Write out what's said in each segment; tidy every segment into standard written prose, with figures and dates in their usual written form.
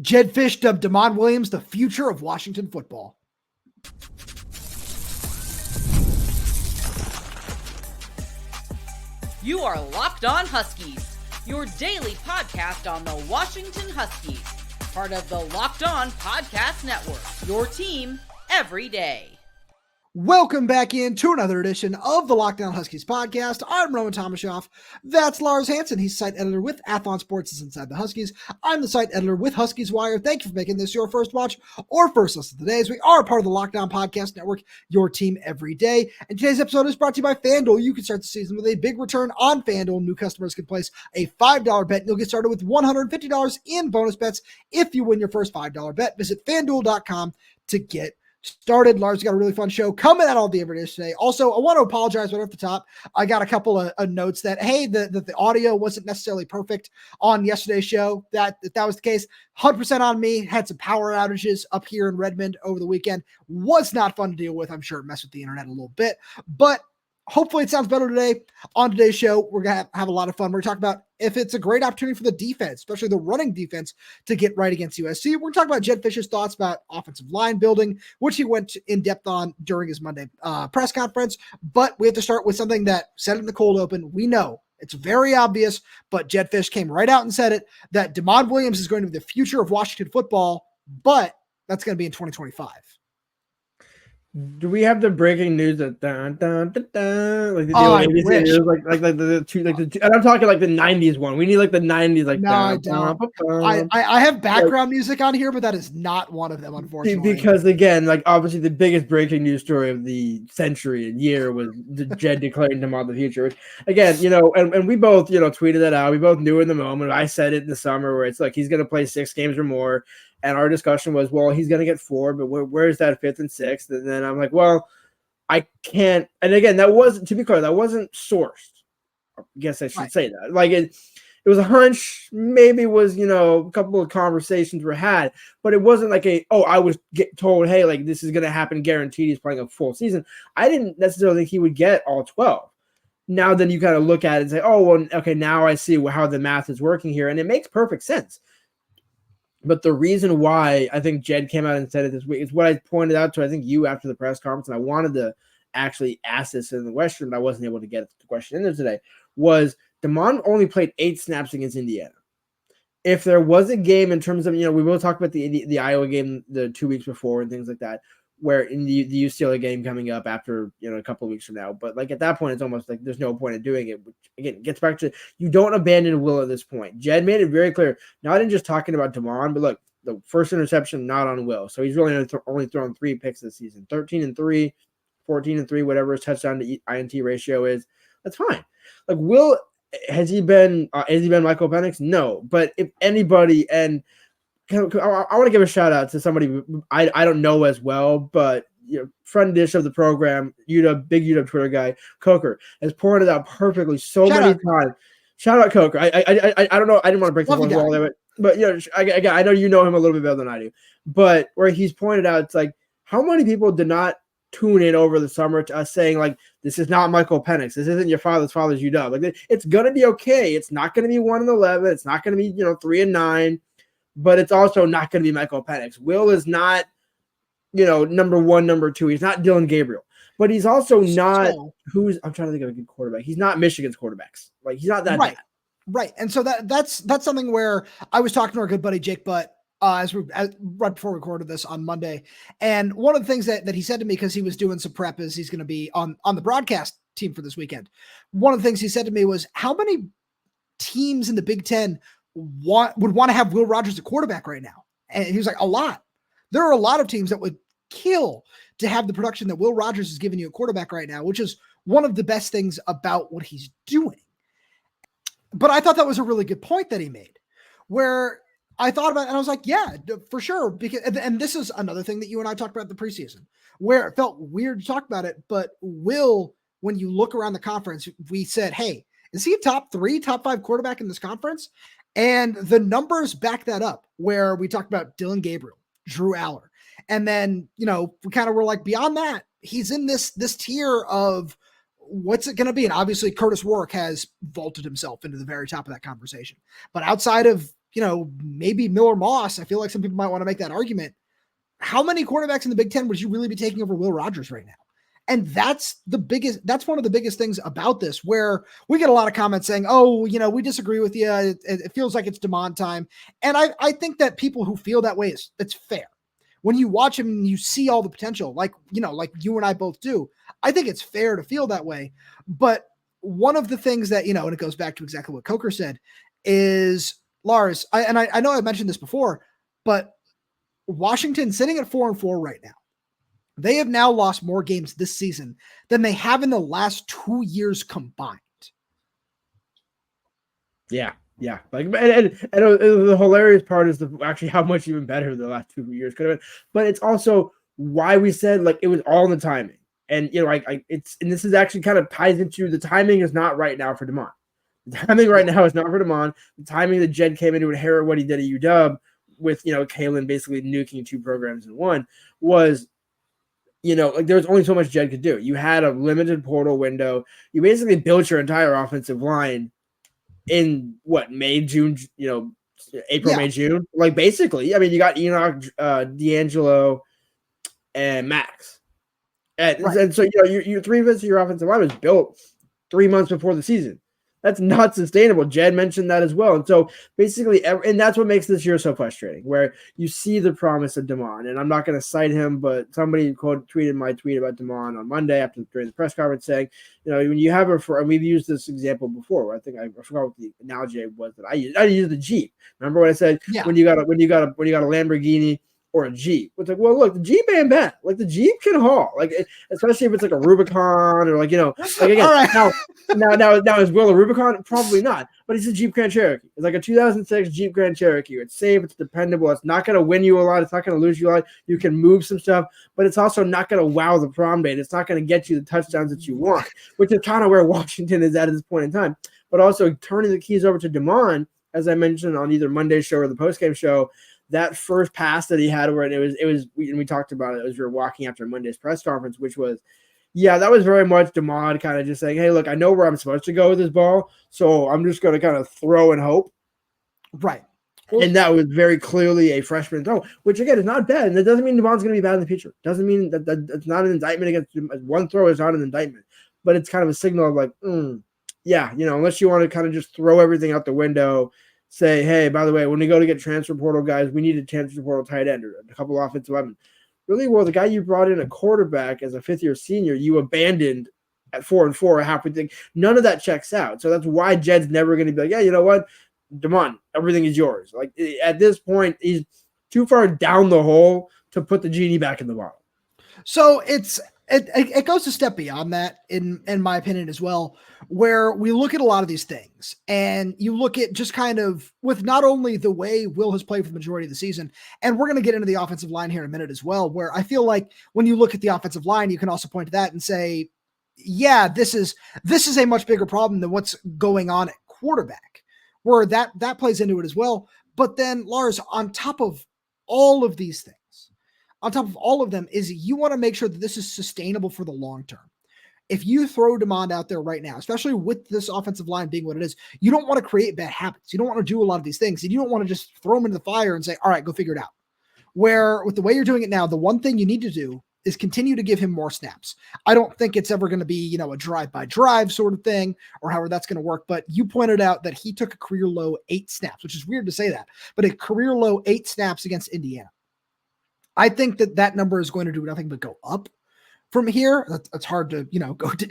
Jedd Fisch dubbed Damon Williams the future of Washington football. You are Locked On Huskies, your daily podcast on the Washington Huskies, part of the Locked On Podcast Network, your team every day. Welcome back into another edition of the Locked On Huskies podcast. I'm Roman Tomashoff. That's Lars Hanson. He's site editor with Athlon Sports' Inside the Huskies. I'm the site editor with Huskies Wire. Thank you for making this your first watch or first listen today, as we are part of the Locked On Podcast Network, your team every day. And today's episode is brought to you by FanDuel. You can start the season with a big return on FanDuel. New customers can place a $5 bet. You'll get started with $150 in bonus bets if you win your first $5 bet. Visit FanDuel.com to get started. Lars got a really fun show coming out all the every day today. Also, I want to apologize right off the top. I got a couple of notes that, hey, the audio wasn't necessarily perfect on yesterday's show. That was the case. 100% on me. Had some power outages up here in Redmond over the weekend. Was not fun to deal with. I'm sure it messed with the internet a little bit, but hopefully it sounds better today. On today's show, we're going to have a lot of fun. We're going to talk about if it's a great opportunity for the defense, especially the running defense, to get right against USC. We're going to talk about Jedd Fisch's thoughts about offensive line building, which he went in depth on during his Monday press conference. But we have to start with something that said in the cold open. We know it's very obvious, but Jedd Fisch came right out and said it, that Damon Williams is going to be the future of Washington football, but that's going to be in 2025. Do we have the breaking news that like the I wish. and I'm talking like the 90s one. We need like the 90s like no, I don't. I have background music on here, but that is not one of them, unfortunately. Because again, like obviously the biggest breaking news story of the century and year was Jedd declaring him on the future. Which again, and we both, tweeted that out. We both knew in the moment. I said it in the summer where it's like he's gonna play 6 games or more. And our discussion was, well, he's going to get 4, but where's that 5th and 6th? And then I'm like, well, I can't. And again, that wasn't, to be clear, that wasn't sourced. I guess I should say that. Like it was a hunch. Maybe was, a couple of conversations were had, but it wasn't like I was told, hey, like this is going to happen. Guaranteed he's playing a full season. I didn't necessarily think he would get all 12. Now then you kind of look at it and say, oh, well, okay, now I see how the math is working here. And it makes perfect sense. But the reason why I think Jedd came out and said it this week is what I pointed out to, I think, you after the press conference, and I wanted to actually ask this in the question, but I wasn't able to get the question in there today, was Damon only played 8 snaps against Indiana. If there was a game in terms of, we will talk about the Iowa game the 2 weeks before and things like that, where in the UCLA game coming up after, a couple of weeks from now. But like at that point, it's almost like there's no point in doing it. Which, again, gets back to you don't abandon Will at this point. Jedd made it very clear, not in just talking about Damon, but look, the first interception, not on Will. So he's really only thrown 3 picks this season, 13-3, 14-3, whatever his touchdown to INT ratio is. That's fine. Like Will, has he been Michael Penix? No. But if anybody, and I want to give a shout out to somebody I don't know as well, but friend-ish of the program, big UW Twitter guy, Coker, has pointed out perfectly many times. Shout out Coker. I don't know. I didn't want to break the wall there, but I know you know him a little bit better than I do. But where he's pointed out, it's like how many people did not tune in over the summer to us saying like this is not Michael Penix, this isn't your father's UW. Like it's gonna be okay. It's not gonna be 1-11. It's not gonna be 3-9. But it's also not going to be Michael Penix. Will is not, number 1, number 2. He's not Dylan Gabriel. But he's also not I'm trying to think of a good quarterback. He's not Michigan's quarterbacks. Like, he's not that bad. Right. And so that's something where I was talking to our good buddy Jake Butt right before we recorded this on Monday. And one of the things that he said to me, because he was doing some prep, is he's going to be on the broadcast team for this weekend. One of the things he said to me was, how many teams in the Big Ten would want to have Will Rogers at quarterback right now? And he was like, a lot. There are a lot of teams that would kill to have the production that Will Rogers is giving you at quarterback right now, which is one of the best things about what he's doing. But I thought that was a really good point that he made, where I thought about it and I was like, yeah, for sure. Because, and this is another thing that you and I talked about in the preseason, where it felt weird to talk about it, but Will, when you look around the conference, we said, hey, is he a top 5 quarterback in this conference? And the numbers back that up, where we talked about Dylan Gabriel, Drew Aller. And then, we kind of were like, beyond that, he's in this tier of what's it going to be? And obviously Curtis Warwick has vaulted himself into the very top of that conversation. But outside of maybe Miller Moss. I feel like some people might want to make that argument. How many quarterbacks in the Big Ten would you really be taking over Will Rogers right now? And that's one of the biggest things about this, where we get a lot of comments saying, oh, we disagree with you. It feels like it's DeMond time. And I think that people who feel that way, it's fair. When you watch him and you see all the potential, like you and I both do, I think it's fair to feel that way. But one of the things that, and it goes back to exactly what Coker said, is Lars, I know I've mentioned this before, but Washington sitting at 4-4 right now. They have now lost more games this season than they have in the last 2 years combined. Yeah. Like, and the hilarious part is actually how much even better the last 2 years could have been. But it's also why we said, like, it was all in the timing. And, and this is actually kind of ties into the timing is not right now for DeMond. The timing right now is not for DeMond. The timing that Jedd came in to inherit what he did at UW with, Kalen basically nuking 2 programs in one was, there was only so much Jedd could do. You had a limited portal window. You basically built your entire offensive line in May, June, April, May, June. Like, basically, I mean, you got Enoch, D'Angelo, and Max. And so, your 3/5 of your offensive line was built 3 months before the season. That's not sustainable. Jedd mentioned that as well. And so basically, and that's what makes this year so frustrating, where you see the promise of DeMond. And I'm not going to cite him, but somebody tweeted my tweet about DeMond on Monday during the press conference saying, when you have and we've used this example before. I think I forgot what the analogy was that I used. I used the Jeep. Remember what I said? Yeah. When you got a Lamborghini or a Jeep. It's like, well, look, the Jeep ain't bad. Like, the Jeep can haul. Like, especially if it's like a Rubicon or like again. Right. Now is Will a Rubicon? Probably not. But it's a Jeep Grand Cherokee. It's like a 2006 Jeep Grand Cherokee. It's safe. It's dependable. It's not going to win you a lot. It's not going to lose you a lot. You can move some stuff, but it's also not going to wow the prom date. It's not going to get you the touchdowns that you want, which is kind of where Washington is at this point in time. But also turning the keys over to DeMond, as I mentioned on either Monday's show or the postgame show. That first pass that he had where we talked about it as we were walking after Monday's press conference, which was, that was very much DeMond kind of just saying, hey, look, I know where I'm supposed to go with this ball, so I'm just going to kind of throw and hope. Right. And that was very clearly a freshman throw, which, again, is not bad. And that doesn't mean DeMond's going to be bad in the future. Doesn't mean that it's not an indictment against one throw is not an indictment. But it's kind of a signal of like, unless you want to kind of just throw everything out the window, say, hey, by the way, when we go to get transfer portal guys, we need a transfer portal tight end or a couple offensive linemen. Really, well, the guy you brought in a quarterback as a fifth-year senior, you abandoned at 4-4 halfway thing. None of that checks out. So that's why Jedd's never going to be like, yeah, you know what, DeMond, everything is yours. Like, at this point, he's too far down the hole to put the genie back in the bottle. So it goes a step beyond that, in my opinion, as well, where we look at a lot of these things and you look at just kind of with not only the way Will has played for the majority of the season, and we're going to get into the offensive line here in a minute as well, where I feel like when you look at the offensive line, you can also point to that and say, yeah, this is a much bigger problem than what's going on at quarterback, where that plays into it as well. But then, Lars, on top of all of these things, on top of all of them, is you want to make sure that this is sustainable for the long term. If you throw DeMond out there right now, especially with this offensive line being what it is, you don't want to create bad habits. You don't want to do a lot of these things, and you don't want to just throw them into the fire and say, all right, go figure it out. Where with the way you're doing it now, the one thing you need to do is continue to give him more snaps. I don't think it's ever going to be, a drive-by-drive sort of thing or however that's going to work. But you pointed out that he took a career low 8 snaps, which is weird to say that, but a career low 8 snaps against Indiana. I think that number is going to do nothing but go up from here. It's hard to,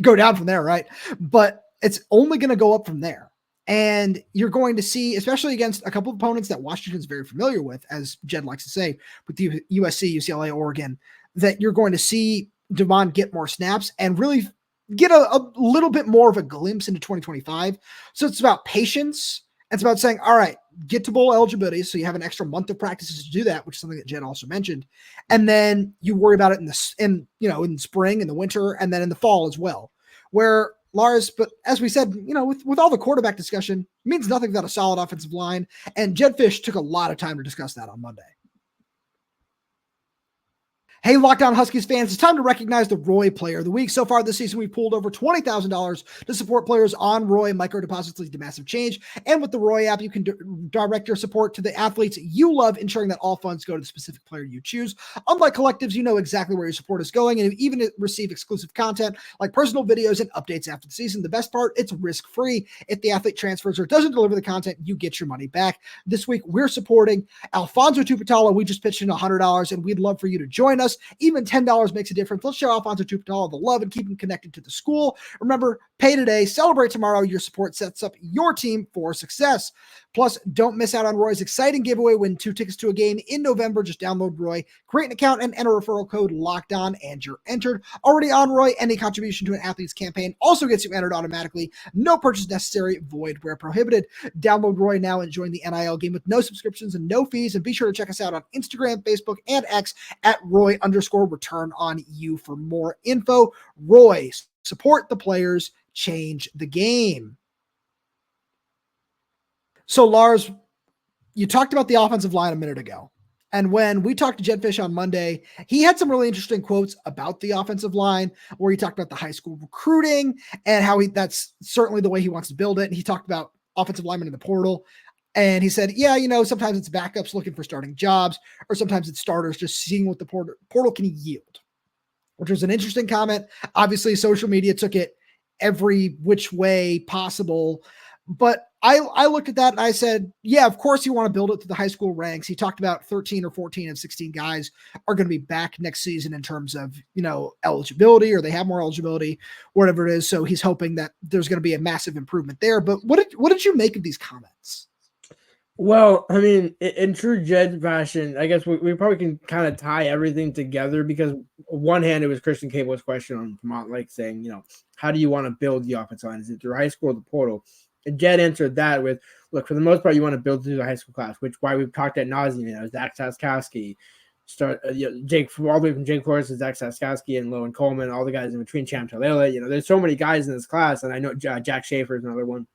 go down from there, right? But it's only going to go up from there. And you're going to see, especially against a couple of opponents that Washington's very familiar with, as Jedd likes to say, with the USC, UCLA, Oregon, that you're going to see DeMond get more snaps and really get a little bit more of a glimpse into 2025. So it's about patience. It's about saying, all right, get to bowl eligibility. So you have an extra month of practices to do that, which is something that Jedd also mentioned. And then you worry about it in the spring, in the winter, and then in the fall as well, where Lars, but as we said, with all the quarterback discussion, it means nothing without a solid offensive line. And Jedd Fisch took a lot of time to discuss that on Monday. Hey, Locked On Huskies fans, it's time to recognize the Roy Player of the Week. So far this season, we've pulled over $20,000 to support players on Roy. Micro deposits lead to massive change. And with the Roy app, you can direct your support to the athletes you love, ensuring that all funds go to the specific player you choose. Unlike collectives, you know exactly where your support is going, and you even receive exclusive content like personal videos and updates after the season. The best part, it's risk-free. If the athlete transfers or doesn't deliver the content, you get your money back. This week, we're supporting Alfonso Tupatala. We just pitched in $100, and we'd love for you to join us. Even $10 makes a difference. Let's show Alfonso Tupatala the love and keep him connected to the school. Remember, pay today, celebrate tomorrow. Your support sets up your team for success. Plus, don't miss out on Roy's exciting giveaway. Win 2 tickets to a game in November. Just download Roy, create an account, and enter referral code LOCKEDON, and you're entered. Already on Roy, any contribution to an athlete's campaign also gets you entered automatically. No purchase necessary, void where prohibited. Download Roy now and join the NIL game with no subscriptions and no fees. And be sure to check us out on Instagram, Facebook, and X at Roy_return on you for more info. Roy, support the players, change the game. So, Lars, you talked about the offensive line a minute ago. And when we talked to Jedd Fisch on Monday, he had some really interesting quotes about the offensive line, where he talked about the high school recruiting and how that's certainly the way he wants to build it. And he talked about offensive linemen in the portal. And he said, yeah, sometimes it's backups looking for starting jobs, or sometimes it's starters just seeing what the portal can yield, which was an interesting comment. Obviously, social media took it every which way possible. But I looked at that and I said, yeah, of course you want to build it to the high school ranks. He talked about 13 or 14 of 16 guys are going to be back next season in terms of, eligibility, or they have more eligibility, whatever it is. So he's hoping that there's going to be a massive improvement there. But what did you make of these comments? Well, I mean, in true Jedd fashion, I guess we probably can kind of tie everything together, because on one hand, it was Christian Cable's question on Vermont Lake saying, how do you want to build the offensive line? Is it through high school or the portal? And Jedd answered that with, look, for the most part, you want to build through the high school class, which why we've talked at nauseam. Zach Saskowski, Jake, all the way from Jake Flores to Zach Saskowski and Lowen Coleman, all the guys in between, Cham Talele. There's so many guys in this class, and I know Jack Schaefer is another one.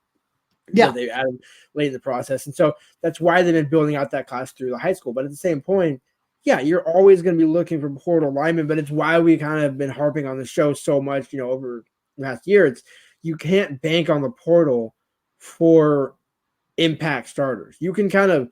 Yeah, they added late in the process, and so that's why they've been building out that class through the high school. But at the same point, yeah, you're always going to be looking for portal linemen, but it's why we kind of been harping on the show so much, over the last year. It's you can't bank on the portal for impact starters. You can kind of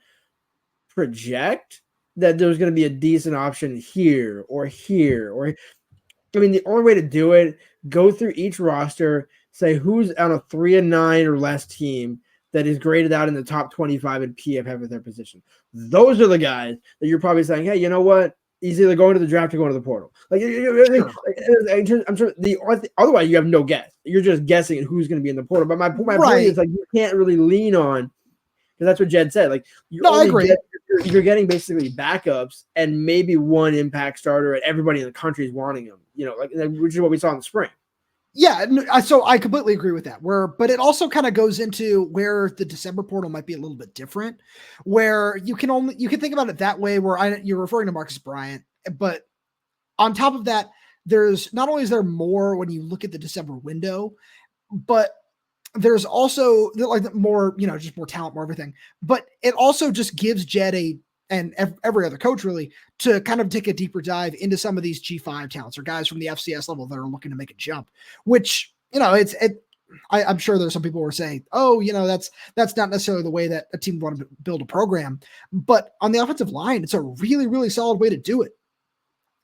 project that there's going to be a decent option here, or the only way to do it, go through each roster, say who's on a 3-9 or less team that is graded out in the top 25 in PFF at their position. Those are the guys that you're probably saying, hey, you know what? He's either going to the draft or going to the portal. I'm sure otherwise you have no guess. You're just guessing who's going to be in the portal. But my point is, you can't really lean on, because that's what Jedd said. I agree. You're getting basically backups and maybe one impact starter, and everybody in the country is wanting him. Which is what we saw in the spring. Yeah, so I completely agree with that. But it also kind of goes into where the December portal might be a little bit different, where you can think about it that way, where you're referring to Marcus Bryant, but on top of that, there's not only is there more when you look at the December window, but there's also more, just more talent, more everything. But it also just gives Jedd and every other coach really to kind of take a deeper dive into some of these G5 talents or guys from the FCS level that are looking to make a jump, which, I'm sure there's some people who are saying, oh, that's not necessarily the way that a team would want to build a program, but on the offensive line, it's a really, really solid way to do it.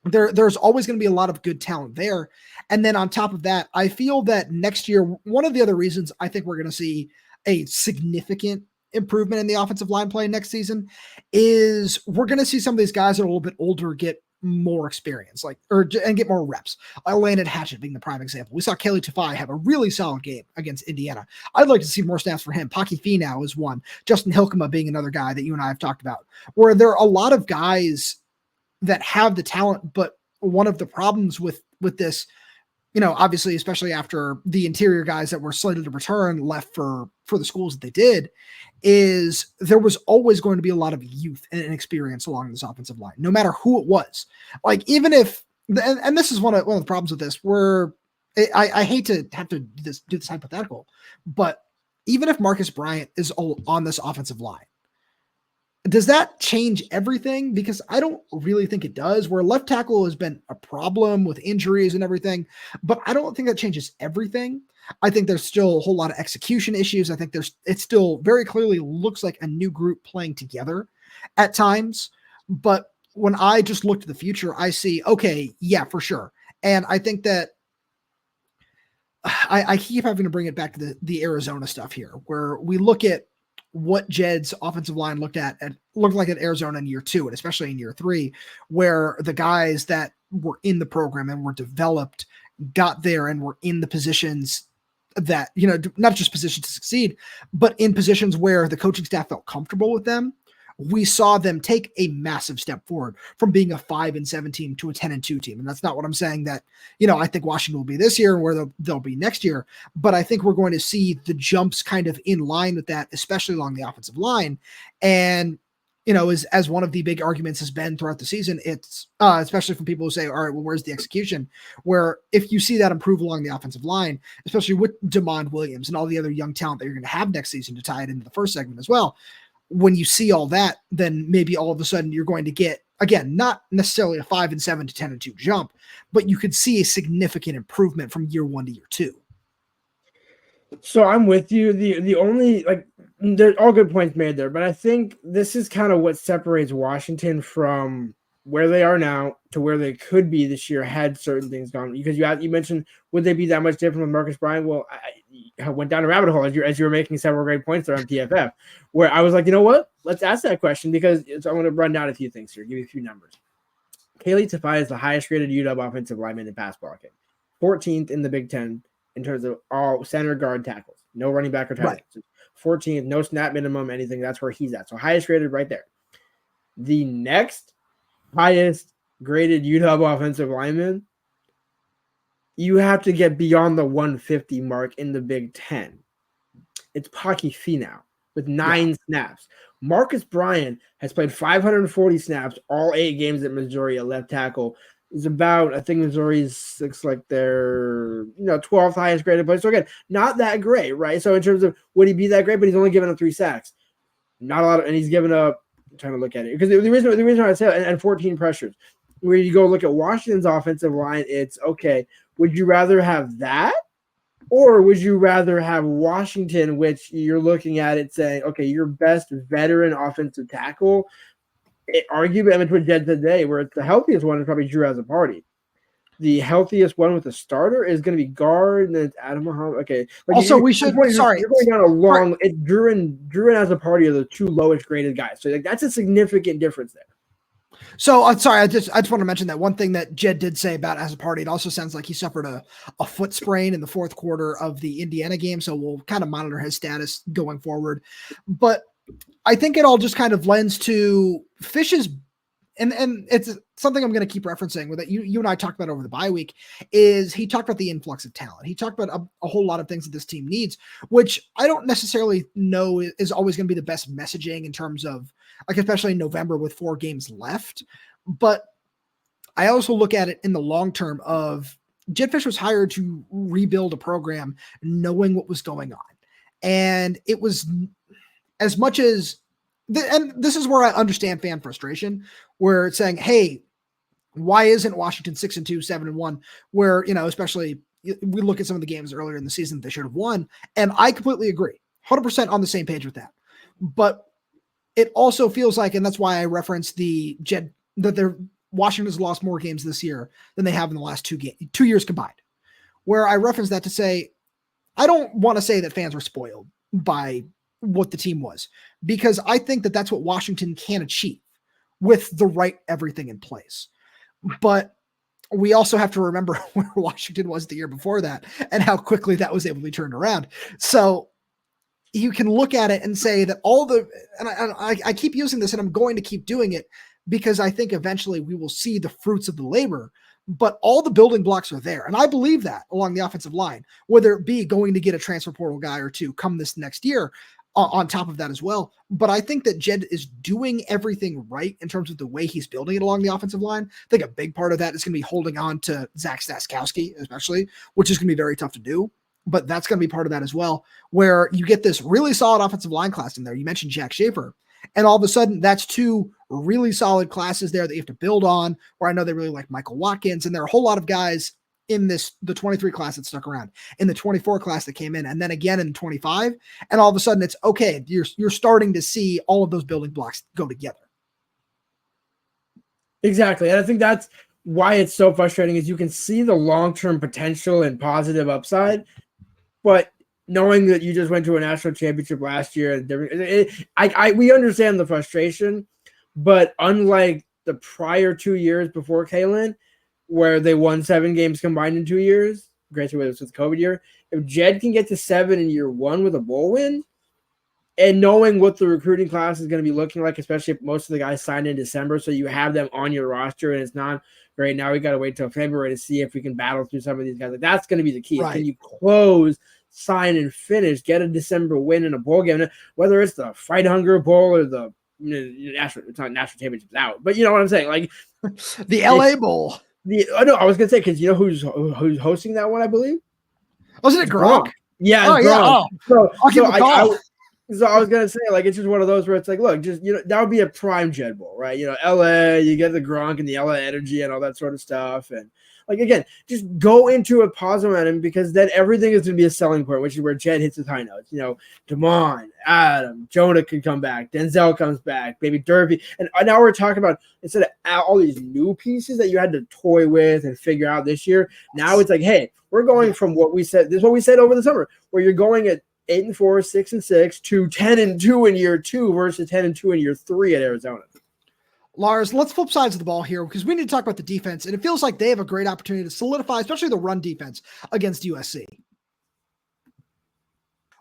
There's always going to be a lot of good talent there. And then on top of that, I feel that next year, one of the other reasons I think we're going to see a significant improvement in the offensive line play next season is we're going to see some of these guys that are a little bit older get more experience, and get more reps. Landon Hatchett being the prime example. We saw Kelly Tafai have a really solid game against Indiana. I'd like to see more snaps for him. Paki Finau is one. Justin Hilkema being another guy that you and I have talked about, where there are a lot of guys that have the talent, but one of the problems with this, obviously, especially after the interior guys that were slated to return left for the schools that they did, is there was always going to be a lot of youth and inexperience along this offensive line, no matter who it was. Even if, and this is one of the problems with this, where I hate to have to do this hypothetical, but even if Marcus Bryant is on this offensive line, Does that change everything? Because I don't really think it does. Where left tackle has been a problem with injuries and everything, but I don't think that changes everything. I think there's still a whole lot of execution issues. I think it still very clearly looks like a new group playing together at times. But when I just look to the future, I see, okay, yeah, for sure. And I think that I keep having to bring it back to the Arizona stuff here, where we look at what Jedd's offensive line looked like at Arizona in year 2, and especially in year 3, where the guys that were in the program and were developed got there and were in the positions that, not just positions to succeed, but in positions where the coaching staff felt comfortable with them. We saw them take a massive step forward from being a 5-7 team to a 10-2 team. And that's not what I'm saying that, I think Washington will be this year and where they'll be next year. But I think we're going to see the jumps kind of in line with that, especially along the offensive line. And, as one of the big arguments has been throughout the season, it's especially from people who say, all right, well, where's the execution? Where if you see that improve along the offensive line, especially with DeMond Williams and all the other young talent that you're going to have next season to tie it into the first segment as well, when you see all that, then maybe all of a sudden you're going to get, again, not necessarily a 5-7 to 10-2 jump, but you could see a significant improvement from year 1 to year 2. So I'm with you. The only, there's all good points made there, but I think this is kind of what separates Washington from where they are now to where they could be this year had certain things gone. Because you mentioned, would they be that much different with Marcus Bryant? Well, I went down a rabbit hole as you were making several great points there on PFF, where I was like, you know what? Let's ask that question, because I'm going to run down a few things here, give you a few numbers. Kaylee Tafai is the highest rated UW offensive lineman in pass blocking, 14th in the Big Ten in terms of all center guard tackles, no running back or tackles. Right. 14th, no snap minimum, anything. That's where he's at. So highest rated right there. The next highest graded UW offensive lineman, you have to get beyond the 150 mark in the Big Ten. It's Paki Finau with 9 snaps. Marcus Bryant has played 540 snaps, all 8 games at Missouri at left tackle. Is about, I think Missouri's looks like their 12th highest graded player. So again, not that great, right? So in terms of would he be that great, but he's only given up 3 sacks. Not a lot, and he's given up, I'm trying to look at it, because the reason I say that, and 14 pressures. Where you go look at Washington's offensive line, it's okay. Would you rather have that, or would you rather have Washington, which you're looking at it saying, okay, your best veteran offensive tackle? Arguably, I what Jedd said today, where it's the healthiest one is probably Drew Azzopardi. The healthiest one with the starter is going to be guard, and then it's Adam Muhammad. Okay. Also, you're going down a long. Drew and Azzopardi are the 2 lowest graded guys, so that's a significant difference there. So I'm sorry, I just want to mention that one thing that Jedd did say about Azzopardi. It also sounds like he suffered a foot sprain in the 4th quarter of the Indiana game, so we'll kind of monitor his status going forward. But I think it all just kind of lends to Fisch's, and it's something I'm going to keep referencing with it. You and I talked about over the bye week, is he talked about the influx of talent. He talked about a whole lot of things that this team needs, which I don't necessarily know is always going to be the best messaging in terms of, especially in November with 4 games left. But I also look at it in the long term of Jedd Fisch was hired to rebuild a program knowing what was going on. And it was as much as, and this is where I understand fan frustration, where it's saying, hey, why isn't Washington 6-2, 7-1, where, especially we look at some of the games earlier in the season that they should have won. And I completely agree, 100% on the same page with that. But it also feels like, and that's why I referenced that Washington has lost more games this year than they have in the last 2 years combined, where I referenced that to say, I don't want to say that fans were spoiled by what the team was, because I think that that's what Washington can achieve with the right everything in place. But we also have to remember where Washington was the year before that and how quickly that was able to be turned around. So you can look at it and say that I keep using this, and I'm going to keep doing it because I think eventually we will see the fruits of the labor, but all the building blocks are there. And I believe that along the offensive line, whether it be going to get a transfer portal guy or 2 come this next year, on top of that as well. But I think that Jedd is doing everything right in terms of the way he's building it along the offensive line. I think a big part of that is going to be holding on to Zach Staskowski, especially, which is going to be very tough to do. But that's going to be part of that as well, where you get this really solid offensive line class in there. You mentioned Jack Schaefer. And all of a sudden, that's two really solid classes there that you have to build on, where I know they really like Michael Watkins, and there are a whole lot of guys in the 23 class that stuck around, in the 24 class that came in, and then again in 25. And all of a sudden it's okay. You're starting to see all of those building blocks go together. Exactly. And I think that's why it's so frustrating is you can see the long-term potential and positive upside, but knowing that you just went to a national championship last year, we understand the frustration, but unlike the prior 2 years before Kalen, where they won 7 games combined in 2 years, granted it was with the COVID year, if Jedd can get to 7 in year 1 with a bowl win, and knowing what the recruiting class is going to be looking like, especially if most of the guys signed in December, so you have them on your roster, and it's not right now. We got to wait till February to see if we can battle through some of these guys. Like, that's going to be the key. Right. Can you close, sign, and finish, get a December win in a bowl game, whether it's the Fight Hunger Bowl or the national, it's not national championships out, but you know what I'm saying, like the LA Bowl. No, I was gonna say, because you know who's hosting that one, I believe. Wasn't it Gronk? Yeah. Oh, yeah. Oh. So I'll give him a call. So I was gonna say, like, it's just one of those where it's like, look, just that would be a prime Jedd Bowl, right? LA, you get the Gronk and the LA energy and all that sort of stuff, and like again, just go into a positive momentum, because then everything is gonna be a selling point, which is where Jedd hits his high notes. Damon, Adam, Jonah can come back, Denzel comes back, maybe Derby, and now we're talking about, instead of all these new pieces that you had to toy with and figure out this year, now it's like, hey, we're going from what we said. This is what we said over the summer, where you're going at 8-4, 6-6 to 10-2 in year 2 versus 10-2 in year 3 at Arizona. Lars, let's flip sides of the ball here, because we need to talk about the defense, and it feels like they have a great opportunity to solidify, especially the run defense against USC.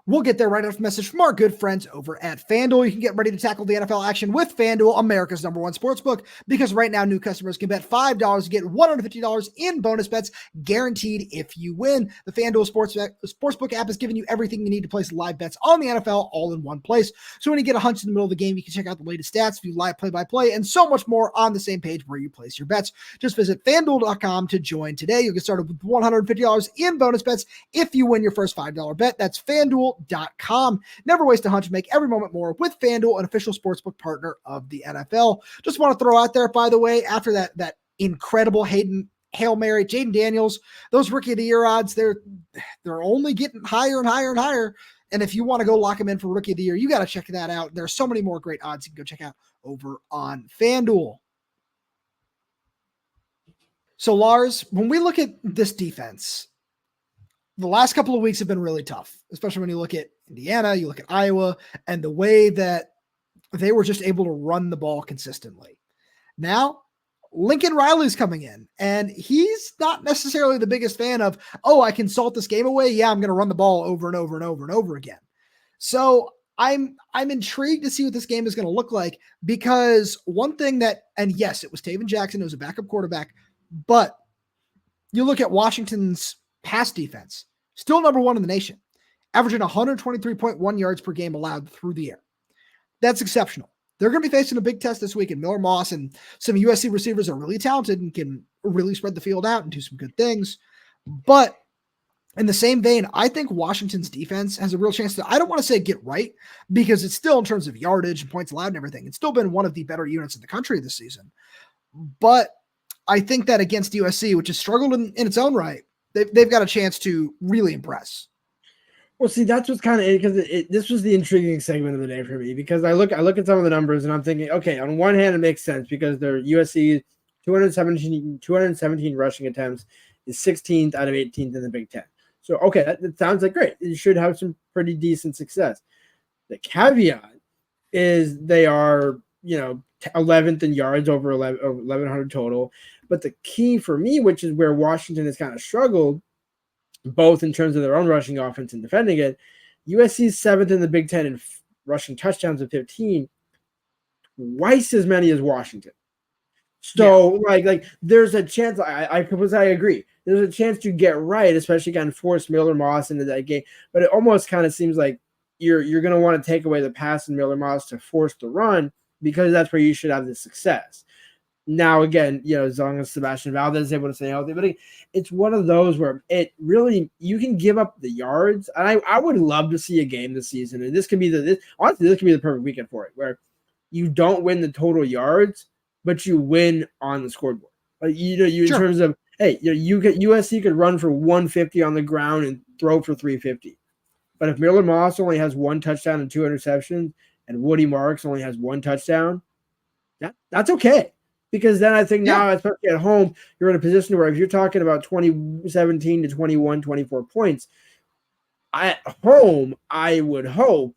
We'll get there right after a message from our good friends over at FanDuel. You can get ready to tackle the NFL action with FanDuel, America's #1 sportsbook, because right now new customers can bet $5 to get $150 in bonus bets guaranteed if you win. The FanDuel Sportsbook app is giving you everything you need to place live bets on the NFL all in one place. So when you get a hunch in the middle of the game, you can check out the latest stats, view live play-by-play, and so much more on the same page where you place your bets. Just visit FanDuel.com to join today. You'll get started with $150 in bonus bets if you win your first $5 bet. That's FanDuel.com. Never waste a hunch. Make every moment more with FanDuel, an official sportsbook partner of the NFL. Just want to throw out there, by the way, after that incredible Hail Mary, Jaden Daniels, those Rookie of the Year odds, they're only getting higher and higher and higher. And if you want to go lock him in for Rookie of the Year, you got to check that out. There's so many more great odds you can go check out over on FanDuel. So, Lars, when we look at this defense, the last couple of weeks have been really tough, especially when you look at Indiana, you look at Iowa, and the way that they were just able to run the ball consistently. Now, Lincoln Riley's coming in, and he's not necessarily the biggest fan of, I can salt this game away. Yeah, I'm going to run the ball over and over and over and over again. So I'm intrigued to see what this game is going to look like, because one thing that, and yes, it was Taven Jackson, who was a backup quarterback, but you look at Washington's pass defense, still #1 in the nation, averaging 123.1 yards per game allowed through the air. That's exceptional. They're going to be facing a big test this week, and Miller Moss and some USC receivers are really talented and can really spread the field out and do some good things. But in the same vein, I think Washington's defense has a real chance to, I don't want to say get right, because it's still, in terms of yardage and points allowed and everything, it's still been one of the better units in the country this season. But I think that against USC, which has struggled in its own right, they've got a chance to really impress. Well, see, that's what's kind of, because this was the intriguing segment of the day for me, because I look at some of the numbers and I'm thinking, okay, on one hand, it makes sense because their USC 217 rushing attempts is 16th out of 18th in the Big Ten. So, okay, that sounds like great. You should have some pretty decent success. The caveat is they are, 11th in yards over 1,100 total. But the key for me, which is where Washington has kind of struggled, both in terms of their own rushing offense and defending it, USC is 7th in the Big Ten in rushing touchdowns of 15, twice as many as Washington. So, like there's a chance. I agree. There's a chance to get right, especially again force Miller Moss into that game. But it almost kind of seems like you're going to want to take away the pass and Miller Moss to force the run, because that's where you should have the success. Now, again, as long as Sebastian Valdez is able to stay healthy, but it's one of those where it really, you can give up the yards. And I would love to see a game this season. And this can be honestly, this can be the perfect weekend for it, where you don't win the total yards, but you win on the scoreboard. Like, you in terms of, hey, USC could run for 150 on the ground and throw for 350. But if Miller Moss only has 1 touchdown and 2 interceptions, and Woody Marks only has 1 touchdown, that's okay. Because then I think now, especially at home, you're in a position where if you're talking about 17 to 21, 24 points, at home, I hope,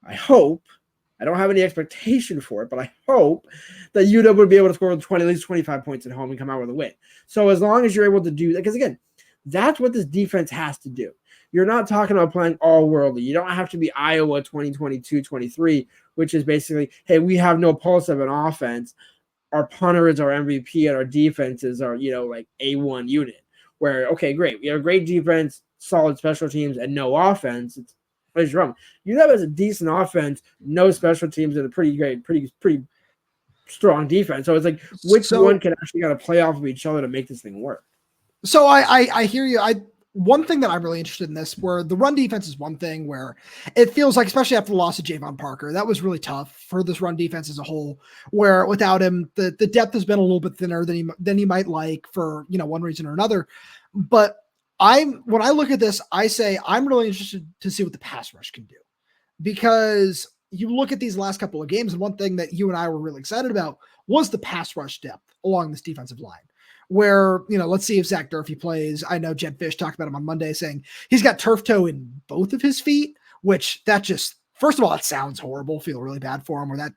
I don't have any expectation for it, but I hope that UW would be able to score at least 25 points at home and come out with a win. So as long as you're able to do that, because again, that's what this defense has to do. You're not talking about playing all worldly. You don't have to be Iowa 2022-23, which is basically, hey, we have no pulse of an offense. Our punter is our MVP and our defenses are, like A1 unit. Where, okay, great. We have a great defense, solid special teams, and no offense. What is wrong? UW has a decent offense, no special teams, and a pretty strong defense. So it's like, which one can actually kind of play off of each other to make this thing work? So I hear you. One thing that I'm really interested in this, where the run defense is one thing where it feels like, especially after the loss of Javon Parker, that was really tough for this run defense as a whole, where without him, the depth has been a little bit thinner than you might like for, one reason or another. But when I look at this, I say, I'm really interested to see what the pass rush can do, because you look at these last couple of games, and one thing that you and I were really excited about was the pass rush depth along this defensive line. Where, let's see if Zach Durfee plays. I know Jedd Fisch talked about him on Monday saying he's got turf toe in both of his feet, which that just, first of all, it sounds horrible. Feel really bad for him, or that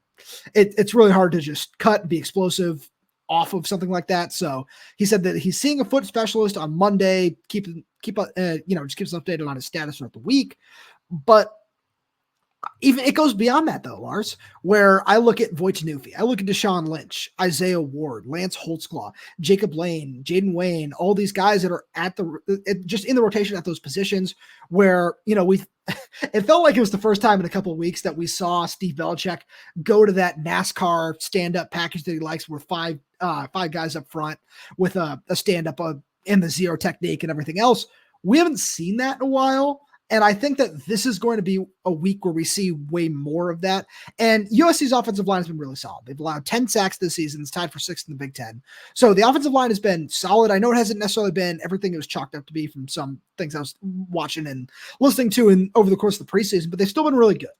it's really hard to just cut and be explosive off of something like that. So he said that he's seeing a foot specialist on Monday, just keep us updated on his status throughout the week. But even it goes beyond that, though, Lars, where I look at Voitanufi, I look at Deshaun Lynch, Isaiah Ward, Lance Holtzclaw, Jacob Lane, Jaden Wayne, all these guys that are just in the rotation at those positions where, it felt like it was the first time in a couple of weeks that we saw Steve Belichick go to that NASCAR stand-up package that he likes, where five guys up front with a stand-up in the zero technique and everything else. We haven't seen that in a while. And I think that this is going to be a week where we see way more of that. And USC's offensive line has been really solid. They've allowed 10 sacks this season. It's tied for 6th in the Big Ten. So the offensive line has been solid. I know it hasn't necessarily been everything it was chalked up to be from some things I was watching and listening to over the course of the preseason, but they've still been really good.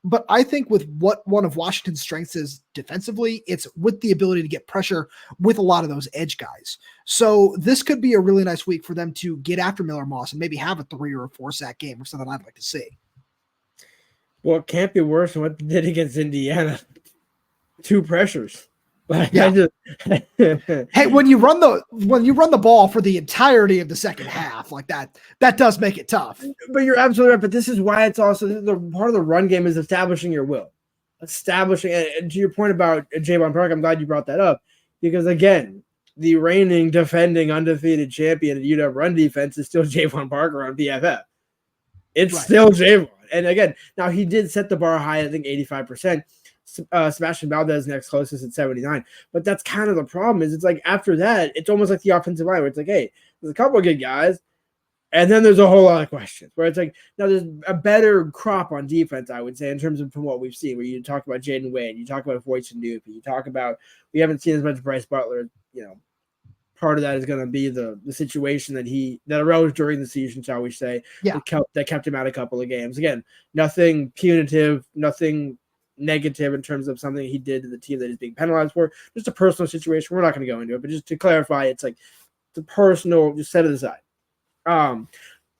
But I think with what one of Washington's strengths is defensively, it's with the ability to get pressure with a lot of those edge guys. So this could be a really nice week for them to get after Miller Moss and maybe have a 3 or a 4 sack game, or something I'd like to see. Well, it can't be worse than what they did against Indiana. 2 pressures. Yeah. Hey, when you run the ball for the entirety of the second half like that does make it tough. But you're absolutely right. But this is why it's also the part of the run game is establishing your will, and to your point about Javon Parker. I'm glad you brought that up, because again, the reigning defending undefeated champion of UW run defense is still Javon Parker on PFF. It's right. Still Javon, and again, now he did set the bar high. I think 85%. Sebastian Valdez next closest at 79, but that's kind of the problem. Is it's like after that, it's almost like the offensive line where it's like, hey, there's a couple of good guys, and then there's a whole lot of questions. Where it's like, now there's a better crop on defense, I would say, in terms of from what we've seen. Where you talk about Jaden Wayne, you talk about Voitanufi, you talk about we haven't seen as much Bryce Butler. Part of that is going to be the situation that arose during the season, shall we say? Yeah, that kept him out a couple of games. Again, nothing punitive, nothing negative in terms of something he did to the team that he's being penalized for. Just a personal situation. We're not going to go into it, but just to clarify, it's like the personal, just set it aside. But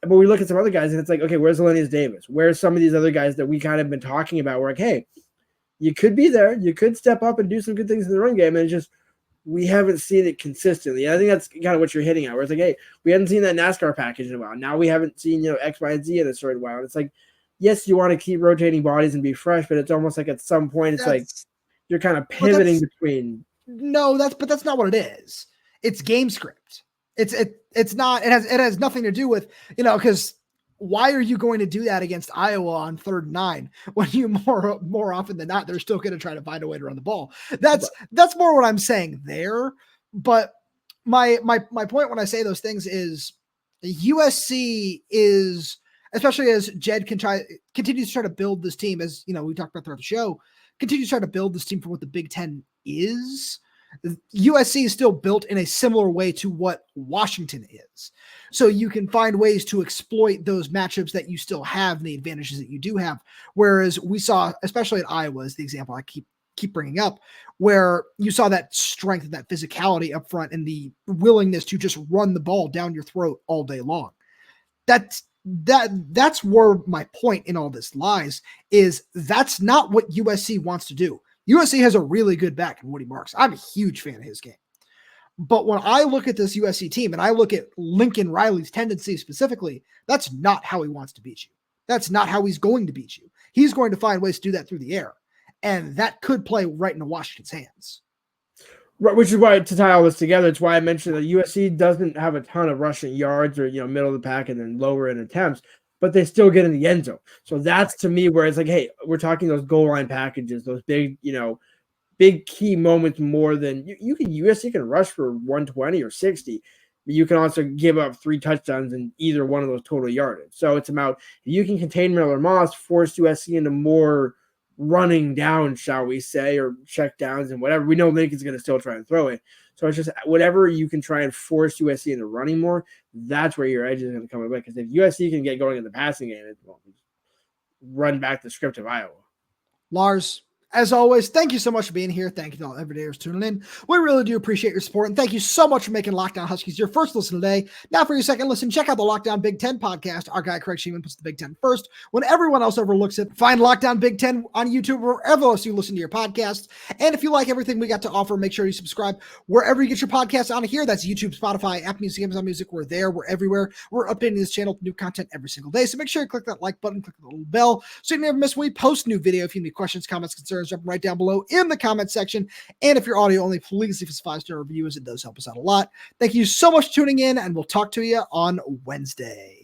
we look at some other guys and it's like, okay, where's Elenius Davis? Where's some of these other guys that we kind of been talking about? We're like, hey, you could be there. You could step up and do some good things in the run game. And it's just, we haven't seen it consistently. And I think that's kind of what you're hitting at, where it's like, hey, we haven't seen that NASCAR package in a while. Now we haven't seen, X, Y, and Z in a certain while. And it's like, yes, you want to keep rotating bodies and be fresh, but it's almost like at some point it's like you're kind of pivoting between. No, that's not what it is. It's game script. It's not. It has nothing to do with because why are you going to do that against Iowa on 3rd and 9 when you more often than not they're still going to try to find a way to run the ball? That's more what I'm saying there. But my point when I say those things is USC is. Especially as Jedd continues to try to build this team, as we talked about throughout the show, continue to try to build this team for what the Big Ten is, USC is still built in a similar way to what Washington is. So you can find ways to exploit those matchups that you still have and the advantages that you do have. Whereas we saw, especially at Iowa, is the example I keep bringing up, where you saw that strength and that physicality up front and the willingness to just run the ball down your throat all day long. That's where my point in all this lies, is that's not what USC wants to do. USC has a really good back in Woody Marks. I'm a huge fan of his game. But when I look at this USC team and I look at Lincoln Riley's tendencies specifically, that's not how he wants to beat you. That's not how he's going to beat you. He's going to find ways to do that through the air. And that could play right into Washington's hands. Right, which is why, to tie all this together, it's why I mentioned that USC doesn't have a ton of rushing yards or, middle of the pack and then lower in attempts, but they still get in the end zone. So that's, to me, where it's like, hey, we're talking those goal line packages, those big, big key moments more than USC can rush for 120 or 60, but you can also give up 3 touchdowns in either one of those total yardage. So it's about, if you can contain Miller Moss, force USC into more running down, shall we say, or check downs and whatever. We know Lincoln's going to still try and throw it. So it's just whatever you can try and force USC into running more, that's where your edge is going to come away. Because if USC can get going in the passing game, it will run back the script of Iowa. Lars, as always, thank you so much for being here. Thank you to all everydayers tuning in. We really do appreciate your support, and thank you so much for making Locked On Huskies your first listen today. Now for your second listen, check out the Locked On Big Ten podcast. Our guy Craig Sheeman puts the Big Ten first when everyone else overlooks it. Find Locked On Big Ten on YouTube or wherever else you listen to your podcasts. And if you like everything we got to offer, make sure you subscribe wherever you get your podcasts on here. That's YouTube, Spotify, Apple Music, Amazon Music. We're there. We're everywhere. We're updating this channel with new content every single day. So make sure you click that like button, click the little bell so you never miss when we post new video. If you have any questions, comments, concerns, drop them right down below in the comment section. And if you're audio only, please leave us a 5-star review, as it does help us out a lot. Thank you so much for tuning in, and we'll talk to you on Wednesday.